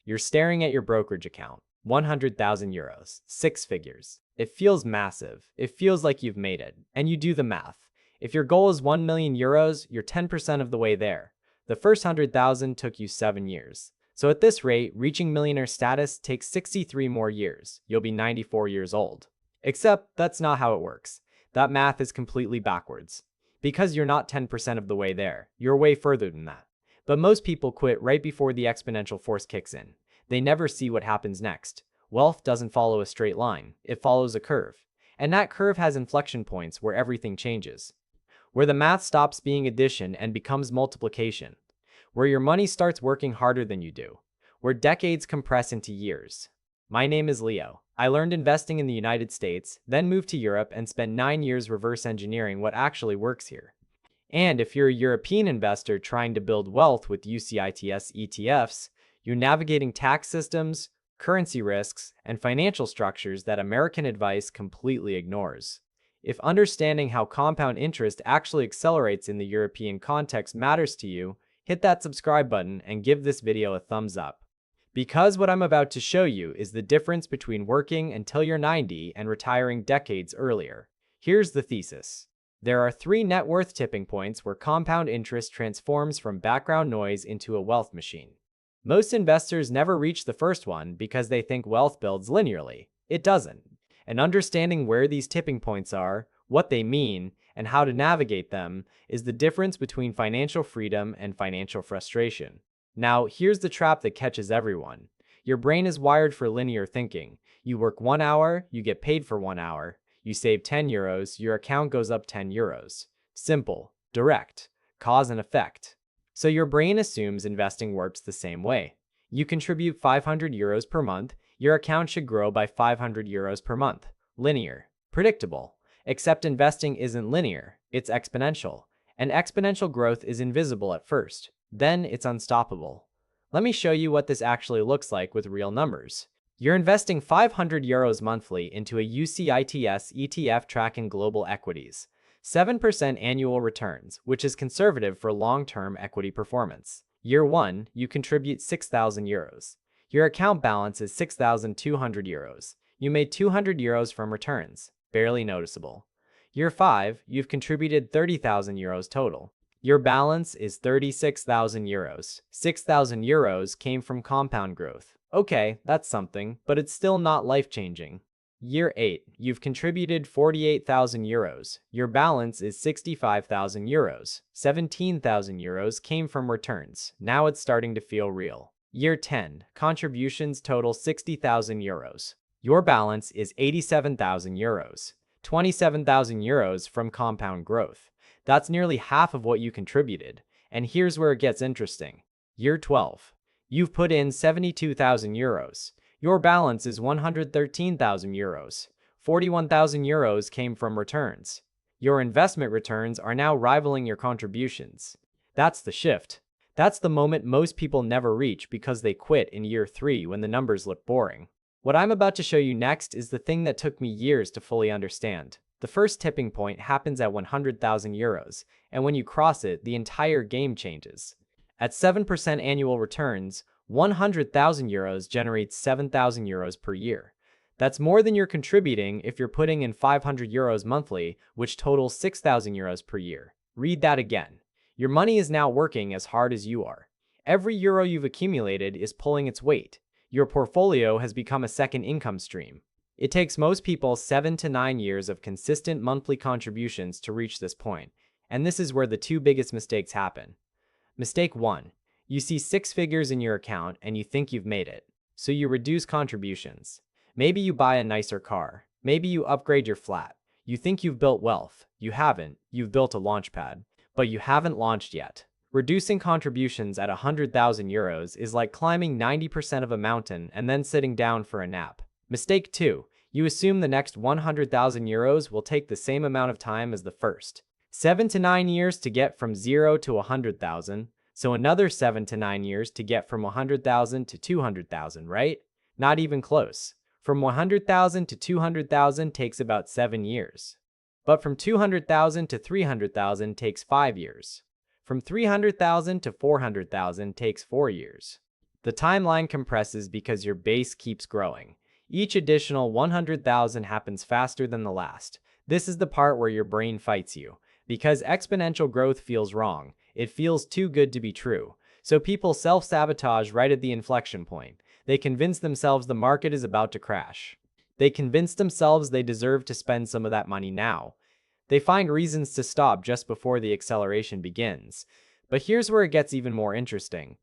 You're staring at your brokerage account. 100,000 euros, 6 figures. It feels massive. It feels like you've made it. And you do the math. If your goal is 1 million euros, you're 10% of the way there. The first 100,000 took you 7 years. So at this rate, reaching millionaire status takes 63 more years. You'll be 94 years old. Except that's not how it works. That math is completely backwards. Because you're not 10% of the way there, you're way further than that. But most people quit right before the exponential force kicks in. They never see what happens next. Wealth doesn't follow a straight line, it follows a curve. And that curve has inflection points where everything changes. Where the math stops being addition and becomes multiplication. Where your money starts working harder than you do. Where decades compress into years. My name is Leo. I learned investing in the United States, then moved to Europe and spent 9 years reverse engineering what actually works here. And if you're a European investor trying to build wealth with UCITS ETFs, you're navigating tax systems, currency risks, and financial structures that American advice completely ignores. If understanding how compound interest actually accelerates in the European context matters to you, hit that subscribe button and give this video a thumbs up. Because what I'm about to show you is the difference between working until you're 90 and retiring decades earlier. Here's the thesis. There are 3 net worth tipping points where compound interest transforms from background noise into a wealth machine. Most investors never reach the first one because they think wealth builds linearly. It doesn't. And understanding where these tipping points are, what they mean, and how to navigate them is the difference between financial freedom and financial frustration. Now, here's the trap that catches everyone. Your brain is wired for linear thinking. You work 1 hour, you get paid for 1 hour. You save 10 euros, your account goes up 10 euros. Simple, direct, cause and effect. So your brain assumes investing works the same way. You contribute 500 euros per month, your account should grow by 500 euros per month. Linear, predictable. Except investing isn't linear, it's exponential. And exponential growth is invisible at first. Then it's unstoppable. Let me show you what this actually looks like with real numbers. You're investing 500 euros monthly into a UCITS ETF tracking global equities. 7% annual returns, which is conservative for long-term equity performance. Year 1, you contribute 6,000 euros. Your account balance is 6,200 euros. You made 200 euros from returns, barely noticeable. Year 5, you've contributed 30,000 euros total. Your balance is 36,000 euros. 6,000 euros came from compound growth. Okay, that's something, but it's still not life-changing. Year 8, you've contributed 48,000 euros. Your balance is 65,000 euros. 17,000 euros came from returns. Now it's starting to feel real. Year 10, contributions total 60,000 euros. Your balance is 87,000 euros. 27,000 euros from compound growth. That's nearly half of what you contributed. And here's where it gets interesting. Year 12. You've put in 72,000 euros. Your balance is 113,000 euros. 41,000 euros came from returns. Your investment returns are now rivaling your contributions. That's the shift. That's the moment most people never reach because they quit in year 3 when the numbers look boring. What I'm about to show you next is the thing that took me years to fully understand. The first tipping point happens at 100,000 euros, and when you cross it, the entire game changes. At 7% annual returns, 100,000 euros generates 7,000 euros per year. That's more than you're contributing if you're putting in 500 euros monthly, which totals 6,000 euros per year. Read that again. Your money is now working as hard as you are. Every euro you've accumulated is pulling its weight. Your portfolio has become a second income stream. It takes most people 7 to 9 years of consistent monthly contributions to reach this point, and this is where the 2 biggest mistakes happen. Mistake 1. You see 6 figures in your account and you think you've made it, so you reduce contributions. Maybe you buy a nicer car. Maybe you upgrade your flat. You think you've built wealth. You haven't. You've built a launchpad, but you haven't launched yet. Reducing contributions at 100,000 euros is like climbing 90% of a mountain and then sitting down for a nap. Mistake 2. You assume the next 100,000 euros will take the same amount of time as the first. 7 to 9 years to get from 0 to 100,000, so another 7 to 9 years to get from 100,000 to 200,000, right? Not even close. From 100,000 to 200,000 takes about 7 years. But from 200,000 to 300,000 takes 5 years. From 300,000 to 400,000 takes 4 years. The timeline compresses because your base keeps growing. Each additional 100,000 happens faster than the last. This is the part where your brain fights you. Because exponential growth feels wrong, it feels too good to be true. So people self-sabotage right at the inflection point. They convince themselves the market is about to crash. They convince themselves they deserve to spend some of that money now. They find reasons to stop just before the acceleration begins. But here's where it gets even more interesting.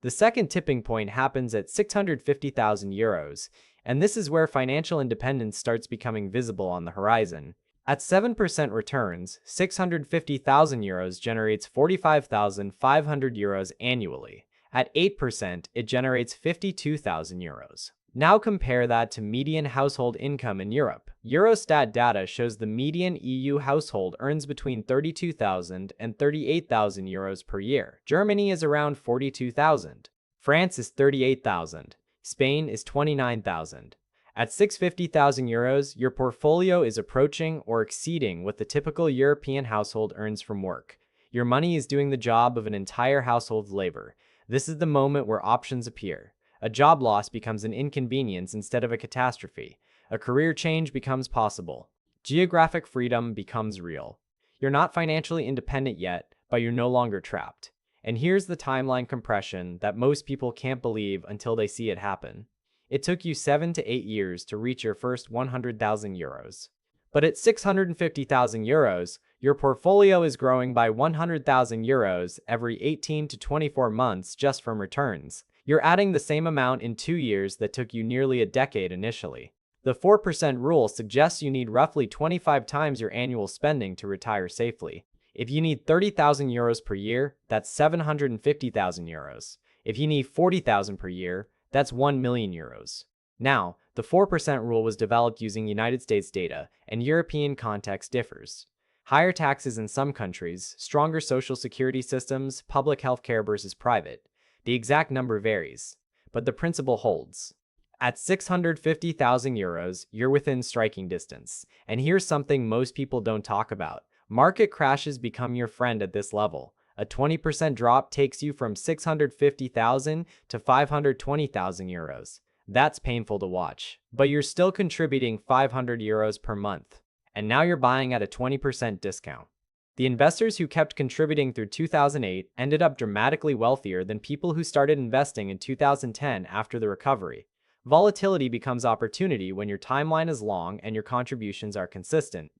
The second tipping point happens at 650,000 euros, and this is where financial independence starts becoming visible on the horizon. At 7% returns, 650,000 euros generates 45,500 euros annually. At 8%, it generates 52,000 euros. Now compare that to median household income in Europe. Eurostat data shows the median EU household earns between 32,000 and 38,000 euros per year. Germany is around 42,000. France is 38,000. Spain is 29,000. At 650,000 euros, your portfolio is approaching or exceeding what the typical European household earns from work. Your money is doing the job of an entire household's labor. This is the moment where options appear. A job loss becomes an inconvenience instead of a catastrophe. A career change becomes possible. Geographic freedom becomes real. You're not financially independent yet, but you're no longer trapped. And here's the timeline compression that most people can't believe until they see it happen. It took you 7 to 8 years to reach your first 100,000 euros. But at 650,000 euros, your portfolio is growing by 100,000 euros every 18 to 24 months just from returns. You're adding the same amount in 2 years that took you nearly a decade initially. The 4% rule suggests you need roughly 25 times your annual spending to retire safely. If you need 30,000 euros per year, that's 750,000 euros. If you need 40,000 per year, that's 1 million euros. Now, the 4% rule was developed using United States data, and European context differs. Higher taxes in some countries, stronger social security systems, public healthcare versus private. The exact number varies, but the principle holds. At 650,000 euros, you're within striking distance. And here's something most people don't talk about. Market crashes become your friend at this level. A 20% drop takes you from 650,000 to 520,000 euros. That's painful to watch, but you're still contributing 500 euros per month. And now you're buying at a 20% discount. The investors who kept contributing through 2008 ended up dramatically wealthier than people who started investing in 2010 after the recovery. Volatility becomes opportunity when your timeline is long and your contributions are consistent.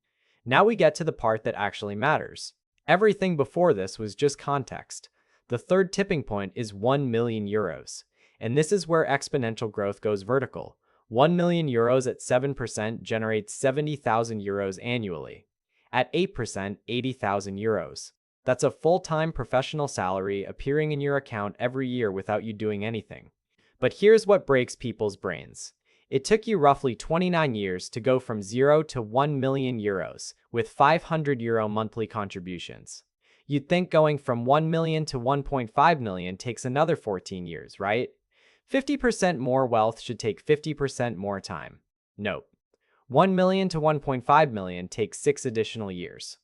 Now we get to the part that actually matters. Everything before this was just context. The third tipping point is 1 million euros. And this is where exponential growth goes vertical. 1 million euros at 7% generates 70,000 euros annually. At 8%, 80,000 euros. That's a full-time professional salary appearing in your account every year without you doing anything. But here's what breaks people's brains. It took you roughly 29 years to go from 0 to 1 million euros, with 500 euro monthly contributions. You'd think going from 1 million to 1.5 million takes another 14 years, right? 50% more wealth should take 50% more time. Nope. 1 million to 1.5 million takes 6 additional years.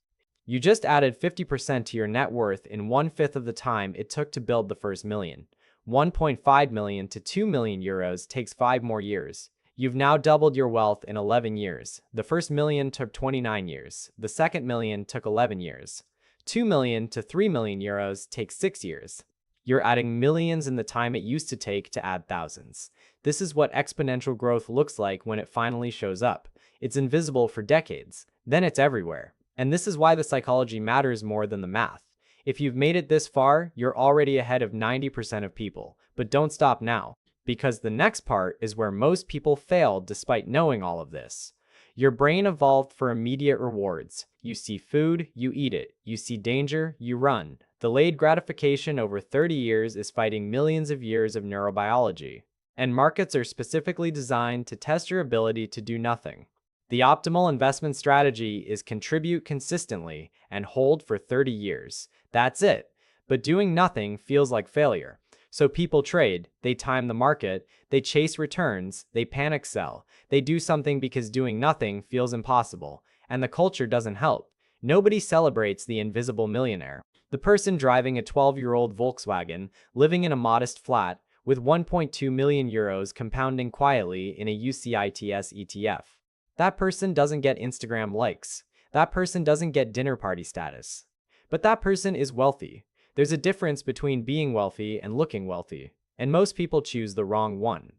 You just added 50% to your net worth in 1/5 of the time it took to build the first million. 1.5 million to 2 million euros takes 5 more years. You've now doubled your wealth in 11 years. The first million took 29 years. The second million took 11 years. 2 million to 3 million euros takes 6 years. You're adding millions in the time it used to take to add thousands. This is what exponential growth looks like when it finally shows up. It's invisible for decades. Then it's everywhere. And this is why the psychology matters more than the math. If you've made it this far, you're already ahead of 90% of people. But don't stop now, because the next part is where most people failed despite knowing all of this. Your brain evolved for immediate rewards. You see food, you eat it. You see danger, you run. Delayed gratification over 30 years is fighting millions of years of neurobiology. And markets are specifically designed to test your ability to do nothing. The optimal investment strategy is contribute consistently and hold for 30 years. That's it. But doing nothing feels like failure. So people trade, they time the market, they chase returns, they panic sell. They do something because doing nothing feels impossible. And the culture doesn't help. Nobody celebrates the invisible millionaire. The person driving a 12-year-old Volkswagen, living in a modest flat, with 1.2 million euros compounding quietly in a UCITS ETF. That person doesn't get Instagram likes. That person doesn't get dinner party status. But that person is wealthy. There's a difference between being wealthy and looking wealthy, and most people choose the wrong one.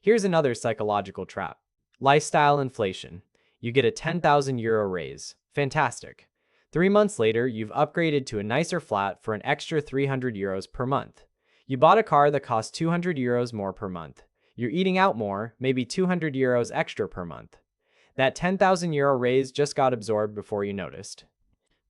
Here's another psychological trap. Lifestyle inflation. You get a 10,000 euro raise. Fantastic. 3 months later, you've upgraded to a nicer flat for an extra 300 euros per month. You bought a car that costs 200 euros more per month. You're eating out more, maybe 200 euros extra per month. That 10,000 euro raise just got absorbed before you noticed.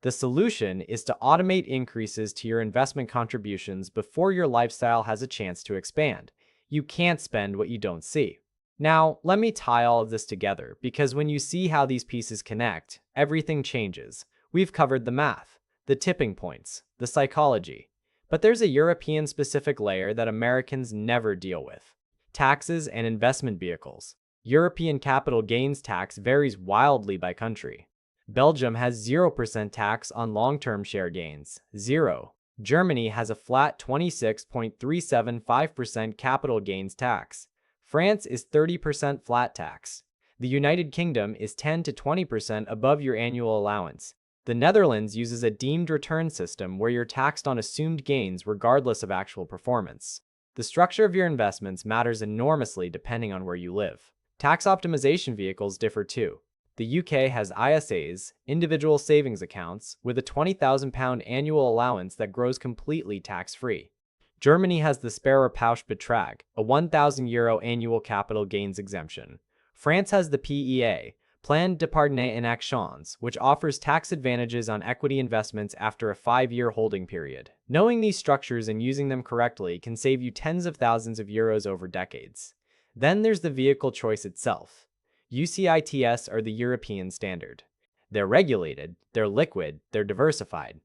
The solution is to automate increases to your investment contributions before your lifestyle has a chance to expand. You can't spend what you don't see. Now, let me tie all of this together, because when you see how these pieces connect, everything changes. We've covered the math, the tipping points, the psychology. But there's a European-specific layer that Americans never deal with. Taxes and investment vehicles. European capital gains tax varies wildly by country. Belgium has 0% tax on long-term share gains. 0. Germany has a flat 26.375% capital gains tax. France is 30% flat tax. The United Kingdom is 10 to 20% above your annual allowance. The Netherlands uses a deemed return system where you're taxed on assumed gains regardless of actual performance. The structure of your investments matters enormously depending on where you live. Tax optimization vehicles differ too. The UK has ISAs, individual savings accounts, with a £20,000 annual allowance that grows completely tax-free. Germany has the Sparerpauschbetrag, a €1,000 annual capital gains exemption. France has the PEA, Plan d'épargne en actions, which offers tax advantages on equity investments after a 5-year holding period. Knowing these structures and using them correctly can save you tens of thousands of euros over decades. Then there's the vehicle choice itself. UCITS are the European standard. They're regulated, they're liquid, they're diversified.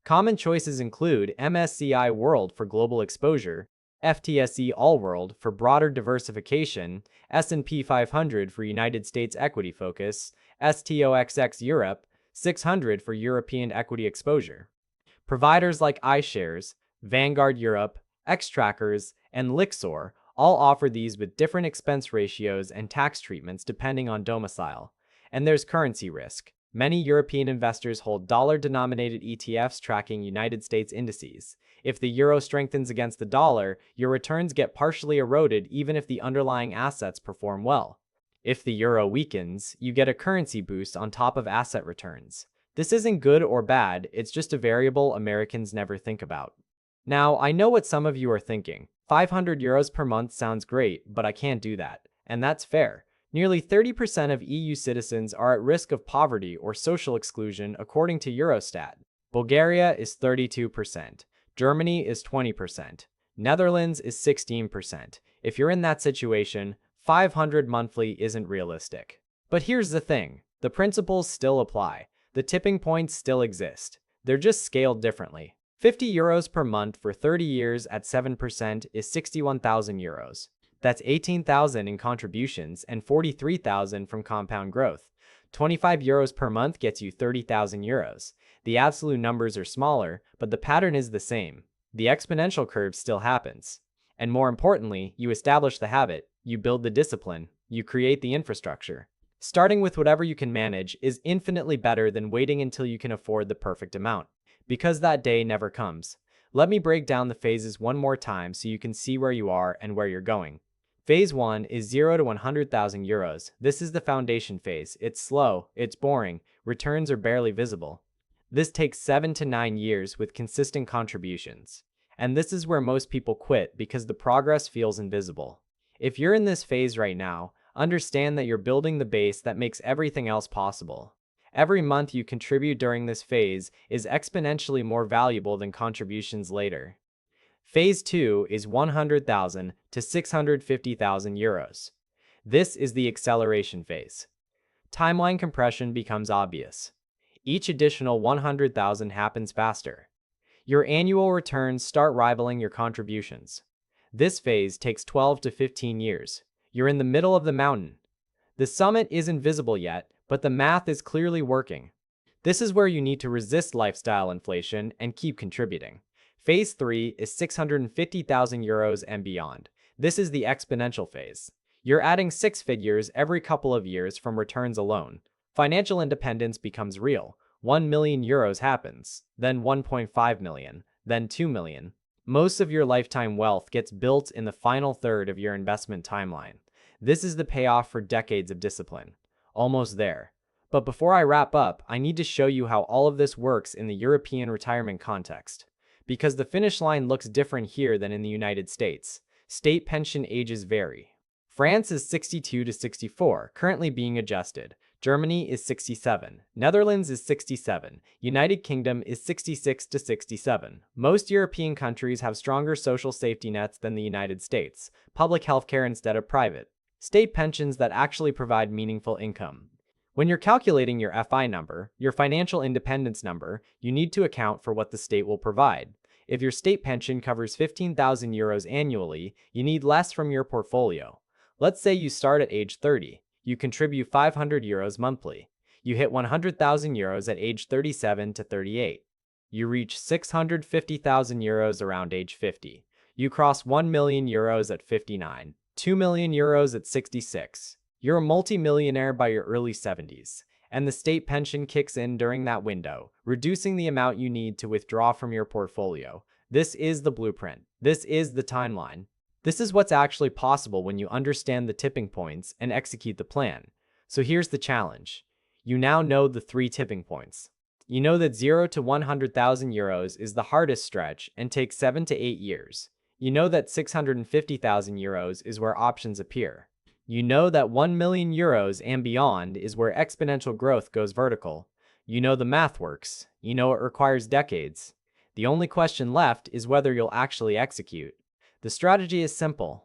Common choices include MSCI World for global exposure, FTSE All World for broader diversification, S&P 500 for United States equity focus, STOXX Europe 600 for European equity exposure. Providers like iShares, Vanguard Europe, Xtrackers, and Lixor all offer these with different expense ratios and tax treatments depending on domicile. And there's currency risk. Many European investors hold dollar-denominated ETFs tracking United States indices. If the euro strengthens against the dollar, your returns get partially eroded even if the underlying assets perform well. If the euro weakens, you get a currency boost on top of asset returns. This isn't good or bad, it's just a variable Americans never think about. Now, I know what some of you are thinking. 500 euros per month sounds great, but I can't do that. And that's fair. Nearly 30% of EU citizens are at risk of poverty or social exclusion according to Eurostat. Bulgaria is 32%. Germany is 20%. Netherlands is 16%. If you're in that situation, 500 monthly isn't realistic. But here's the thing. The principles still apply. The tipping points still exist. They're just scaled differently. 50 euros per month for 30 years at 7% is 61,000 euros. That's 18,000 in contributions and 43,000 from compound growth. 25 euros per month gets you 30,000 euros. The absolute numbers are smaller, but the pattern is the same. The exponential curve still happens. And more importantly, you establish the habit, you build the discipline, you create the infrastructure. Starting with whatever you can manage is infinitely better than waiting until you can afford the perfect amount. Because that day never comes. Let me break down the phases one more time so you can see where you are and where you're going. Phase 1 is 0 to 100,000 euros. This is the foundation phase. It's slow, it's boring, returns are barely visible. This takes 7 to 9 years with consistent contributions. And this is where most people quit because the progress feels invisible. If you're in this phase right now, understand that you're building the base that makes everything else possible. Every month you contribute during this phase is exponentially more valuable than contributions later. Phase 2 is 100,000 to 650,000 euros. This is the acceleration phase. Timeline compression becomes obvious. Each additional 100,000 happens faster. Your annual returns start rivaling your contributions. This phase takes 12 to 15 years. You're in the middle of the mountain. The summit isn't visible yet, but the math is clearly working. This is where you need to resist lifestyle inflation and keep contributing. Phase 3 is 650,000 euros and beyond. This is the exponential phase. You're adding six figures every couple of years from returns alone. Financial independence becomes real. 1 million euros happens, then 1.5 million, then 2 million. Most of your lifetime wealth gets built in the final third of your investment timeline. This is the payoff for decades of discipline. Almost there. But before I wrap up, I need to show you how all of this works in the European retirement context. Because the finish line looks different here than in the United States. State pension ages vary. France is 62 to 64, currently being adjusted. Germany is 67. Netherlands is 67. United Kingdom is 66 to 67. Most European countries have stronger social safety nets than the United States. Public healthcare instead of private. State pensions that actually provide meaningful income. When you're calculating your FI number, your financial independence number, you need to account for what the state will provide. If your state pension covers 15,000 euros annually, you need less from your portfolio. Let's say you start at age 30. You contribute 500 euros monthly. You hit 100,000 euros at age 37 to 38. You reach 650,000 euros around age 50. You cross 1 million euros at 59, 2 million euros at 66. You're a multi-millionaire by your early 70s, and the state pension kicks in during that window, reducing the amount you need to withdraw from your portfolio. This is the blueprint. This is the timeline. This is what's actually possible when you understand the tipping points and execute the plan. So here's the challenge. You now know the 3 tipping points. You know that 0 to 100,000 euros is the hardest stretch and takes 7 to 8 years. You know that 650,000 euros is where options appear. You know that 1 million euros and beyond is where exponential growth goes vertical. You know the math works. You know it requires decades. The only question left is whether you'll actually execute. The strategy is simple.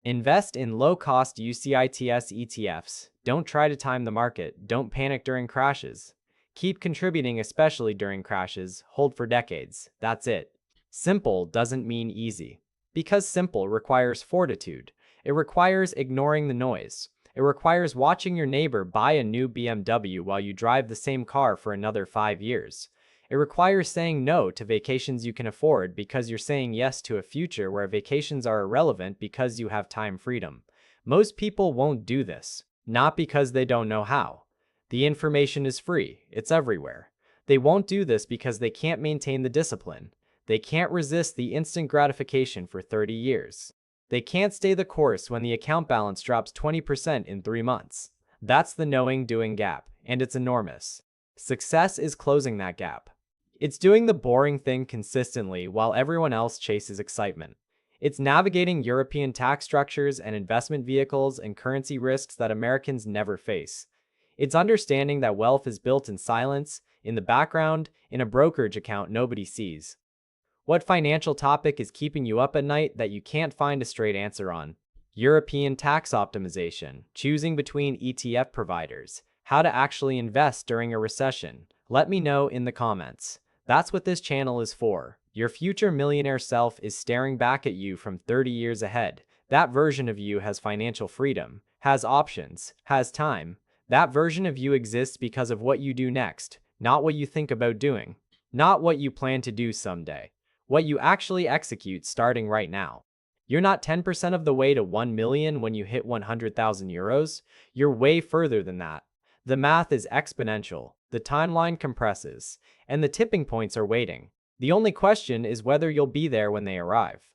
Invest in low-cost UCITS ETFs. Don't try to time the market. Don't panic during crashes. Keep contributing, especially during crashes. Hold for decades. That's it. Simple doesn't mean easy. Because simple requires fortitude. It requires ignoring the noise. It requires watching your neighbor buy a new BMW while you drive the same car for another 5 years. It requires saying no to vacations you can afford because you're saying yes to a future where vacations are irrelevant because you have time freedom. Most people won't do this, not because they don't know how. The information is free, it's everywhere. They won't do this because they can't maintain the discipline. They can't resist the instant gratification for 30 years. They can't stay the course when the account balance drops 20% in 3 months. That's the knowing-doing gap, and it's enormous. Success is closing that gap. It's doing the boring thing consistently while everyone else chases excitement. It's navigating European tax structures and investment vehicles and currency risks that Americans never face. It's understanding that wealth is built in silence, in the background, in a brokerage account nobody sees. What financial topic is keeping you up at night that you can't find a straight answer on? European tax optimization, choosing between ETF providers, how to actually invest during a recession. Let me know in the comments. That's what this channel is for. Your future millionaire self is staring back at you from 30 years ahead. That version of you has financial freedom, has options, has time. That version of you exists because of what you do next, not what you think about doing, not what you plan to do someday, what you actually execute starting right now. You're not 10% of the way to 1 million when you hit 100,000 euros. You're way further than that. The math is exponential, the timeline compresses, and the tipping points are waiting. The only question is whether you'll be there when they arrive.